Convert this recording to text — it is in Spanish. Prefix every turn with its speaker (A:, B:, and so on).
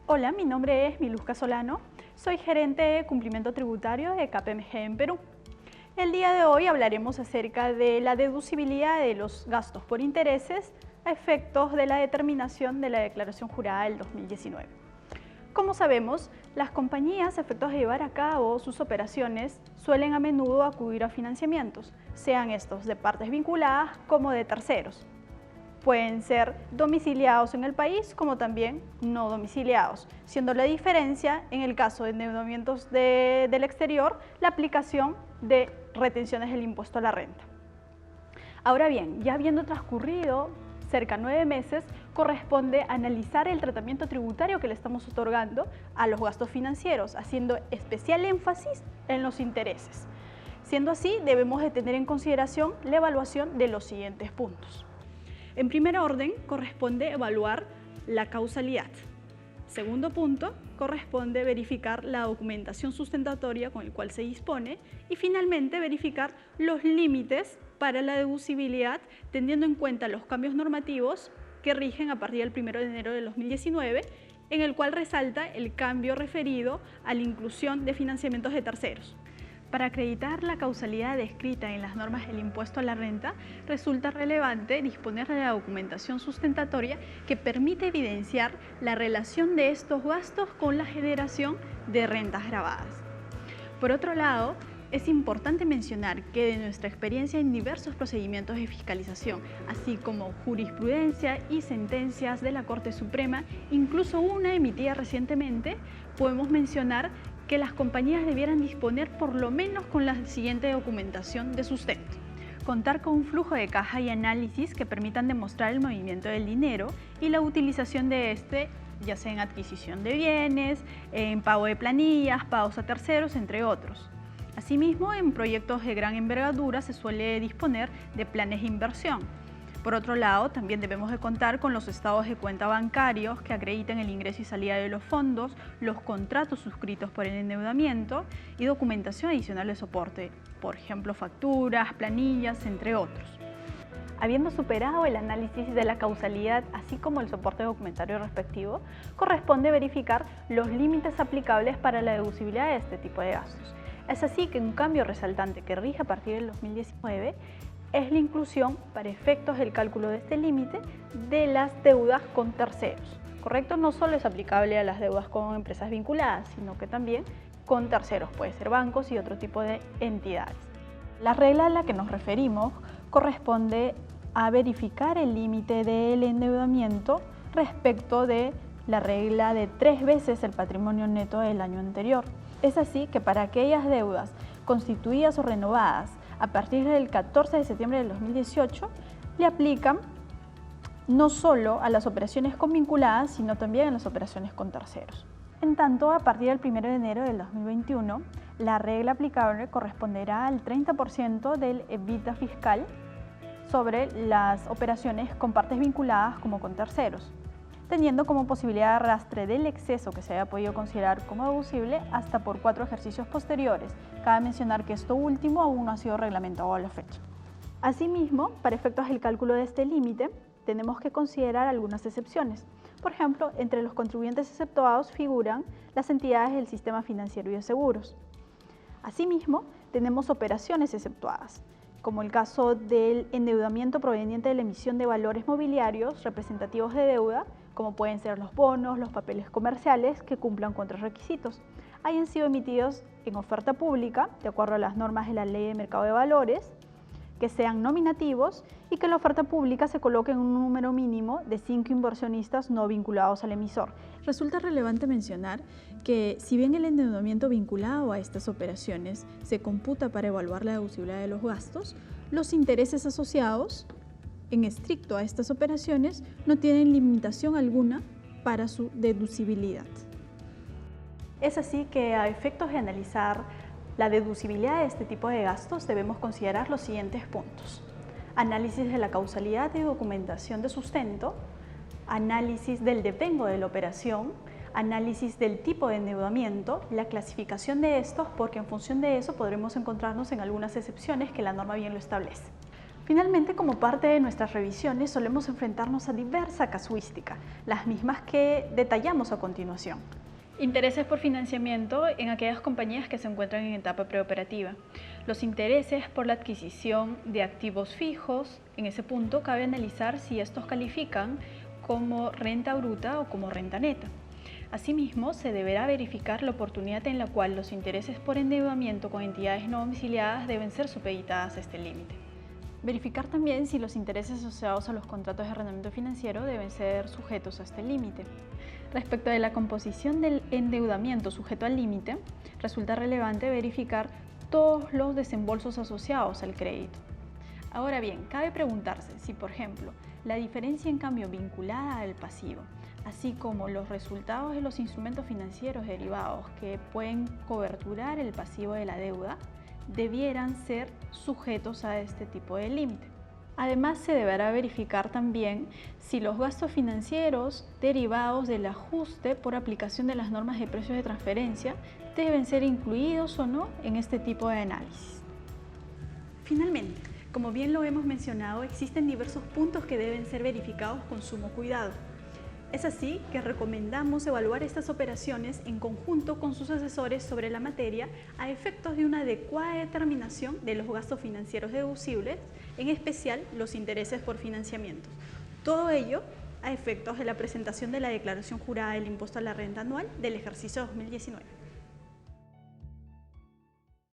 A: Hola, mi nombre es Miluska Solano, soy gerente de cumplimiento tributario de KPMG en Perú. El día de hoy hablaremos acerca de la deducibilidad de los gastos por intereses a efectos de la determinación de la declaración jurada del 2019. Como sabemos, las compañías a efectos de llevar a cabo sus operaciones suelen a menudo acudir a financiamientos, sean estos de partes vinculadas como de terceros. Pueden ser domiciliados en el país como también no domiciliados, siendo la diferencia en el caso de endeudamientos del exterior la aplicación de retenciones del impuesto a la renta. Ahora bien, ya habiendo transcurrido cerca de 9 meses, corresponde analizar el tratamiento tributario que le estamos otorgando a los gastos financieros, haciendo especial énfasis en los intereses. Siendo así, debemos de tener en consideración la evaluación de los siguientes puntos. En primer orden, corresponde evaluar la causalidad. Segundo punto, corresponde verificar la documentación sustentatoria con el cual se dispone y finalmente verificar los límites para la deducibilidad teniendo en cuenta los cambios normativos que rigen a partir del 1 de enero de 2019, en el cual resalta el cambio referido a la inclusión de financiamientos de terceros. Para acreditar la causalidad descrita en las normas del impuesto a la renta, resulta relevante disponer de la documentación sustentatoria que permite evidenciar la relación de estos gastos con la generación de rentas gravadas. Por otro lado, es importante mencionar que de nuestra experiencia en diversos procedimientos de fiscalización, así como jurisprudencia y sentencias de la Corte Suprema, incluso una emitida recientemente, podemos mencionar que las compañías debieran disponer por lo menos con la siguiente documentación de sustento. Contar con un flujo de caja y análisis que permitan demostrar el movimiento del dinero y la utilización de este, ya sea en adquisición de bienes, en pago de planillas, pagos a terceros, entre otros. Asimismo, en proyectos de gran envergadura se suele disponer de planes de inversión. Por otro lado, también debemos de contar con los estados de cuenta bancarios que acrediten el ingreso y salida de los fondos, los contratos suscritos por el endeudamiento y documentación adicional de soporte, por ejemplo, facturas, planillas, entre otros. Habiendo superado el análisis de la causalidad, así como el soporte documentario respectivo, corresponde verificar los límites aplicables para la deducibilidad de este tipo de gastos. Es así que un cambio resaltante que rige a partir del 2019 es la inclusión, para efectos del cálculo de este límite, de las deudas con terceros. ¿Correcto? No solo es aplicable a las deudas con empresas vinculadas, sino que también con terceros, puede ser bancos y otro tipo de entidades. La regla a la que nos referimos corresponde a verificar el límite del endeudamiento respecto de la regla de 3 veces el patrimonio neto del año anterior. Es así que para aquellas deudas constituidas o renovadas a partir del 14 de septiembre del 2018, le aplican no solo a las operaciones con vinculadas, sino también a las operaciones con terceros. En tanto, a partir del 1 de enero del 2021, la regla aplicable corresponderá al 30% del EBITDA fiscal sobre las operaciones con partes vinculadas como con terceros, teniendo como posibilidad de arrastre del exceso que se haya podido considerar como deducible hasta por 4 ejercicios posteriores. Cabe mencionar que esto último aún no ha sido reglamentado a la fecha. Asimismo, para efectos del cálculo de este límite, tenemos que considerar algunas excepciones. Por ejemplo, entre los contribuyentes exceptuados figuran las entidades del sistema financiero y de seguros. Asimismo, tenemos operaciones exceptuadas, como el caso del endeudamiento proveniente de la emisión de valores mobiliarios representativos de deuda, como pueden ser los bonos, los papeles comerciales que cumplan con 3 requisitos, hayan sido emitidos en oferta pública, de acuerdo a las normas de la Ley de Mercado de Valores, que sean nominativos y que en la oferta pública se coloque en un número mínimo de 5 inversionistas no vinculados al emisor. Resulta relevante mencionar que si bien el endeudamiento vinculado a estas operaciones se computa para evaluar la deducibilidad de los gastos, los intereses asociados en estricto a estas operaciones no tienen limitación alguna para su deducibilidad. Es así que a efectos de analizar la deducibilidad de este tipo de gastos debemos considerar los siguientes puntos: análisis de la causalidad y documentación de sustento, análisis del devengo de la operación, análisis del tipo de endeudamiento, la clasificación de estos, porque en función de eso podremos encontrarnos en algunas excepciones que la norma bien lo establece. Finalmente, como parte de nuestras revisiones, solemos enfrentarnos a diversa casuística, las mismas que detallamos a continuación. Intereses por financiamiento en aquellas compañías que se encuentran en etapa preoperativa. Los intereses por la adquisición de activos fijos. En ese punto cabe analizar si estos califican como renta bruta o como renta neta. Asimismo, se deberá verificar la oportunidad en la cual los intereses por endeudamiento con entidades no domiciliadas deben ser supeditadas a este límite. Verificar también si los intereses asociados a los contratos de arrendamiento financiero deben ser sujetos a este límite. Respecto de la composición del endeudamiento sujeto al límite, resulta relevante verificar todos los desembolsos asociados al crédito. Ahora bien, cabe preguntarse si, por ejemplo, la diferencia en cambio vinculada al pasivo, así como los resultados de los instrumentos financieros derivados que pueden coberturar el pasivo de la deuda, debieran ser sujetos a este tipo de límite. Además, se deberá verificar también si los gastos financieros derivados del ajuste por aplicación de las normas de precios de transferencia deben ser incluidos o no en este tipo de análisis. Finalmente, como bien lo hemos mencionado, existen diversos puntos que deben ser verificados con sumo cuidado. Es así que recomendamos evaluar estas operaciones en conjunto con sus asesores sobre la materia a efectos de una adecuada determinación de los gastos financieros deducibles, en especial los intereses por financiamiento. Todo ello a efectos de la presentación de la declaración jurada del impuesto a la renta anual del ejercicio 2019.